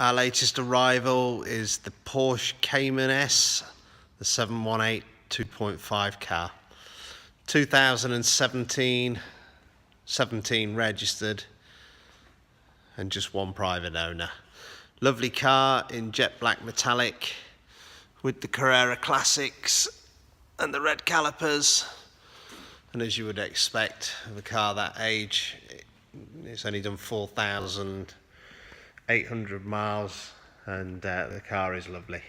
Our latest arrival is the Porsche Cayman S, the 718 2.5 car. 2017, 17 registered, and just one private owner. Lovely car in jet black metallic with the Carrera classics and the red calipers. And as you would expect of a car that age, it's only done 4,800 miles, and the car is lovely.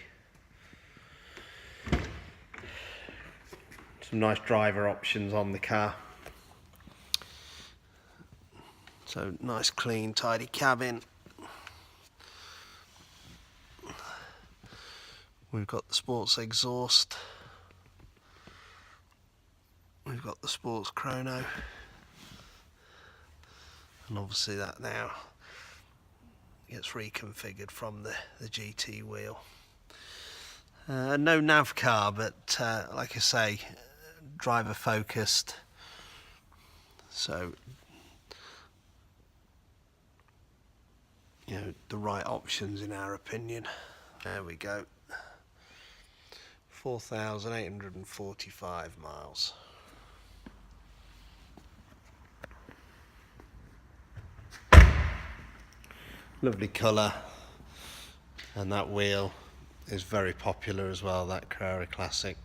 Some nice driver options on the car. So nice, clean, tidy cabin. We've got the sports exhaust. We've got the sports chrono. And obviously that now gets reconfigured from the GT wheel. No nav car, but like I say, driver focused. So, you know, the right options in our opinion. There we go. 4,845 miles. Lovely colour, and that wheel is very popular as well, that Carrera classic.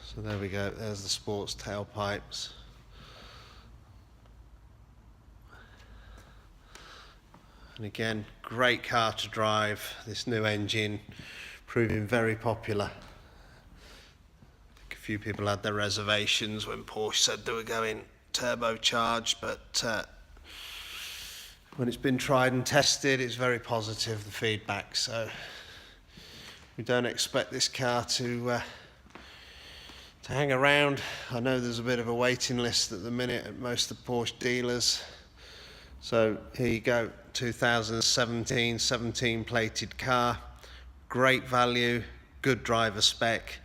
So there we go, there's the sports tailpipes. And again, great car to drive, this new engine proving very popular. I think a few people had their reservations when Porsche said they were going turbocharged, but when it's been tried and tested, it's very positive, the feedback. So we don't expect this car to hang around. I know there's a bit of a waiting list at the minute at most of the Porsche dealers. So here you go, 2017 17 plated car, great value, good driver spec,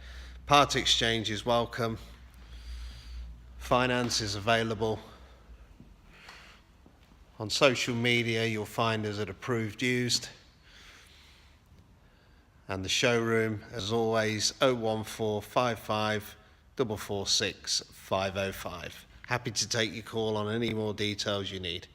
part exchange is welcome, finance is available. On social media you'll find us at Approved Used, and the showroom as always 01455 446 505. Happy to take your call on any more details you need.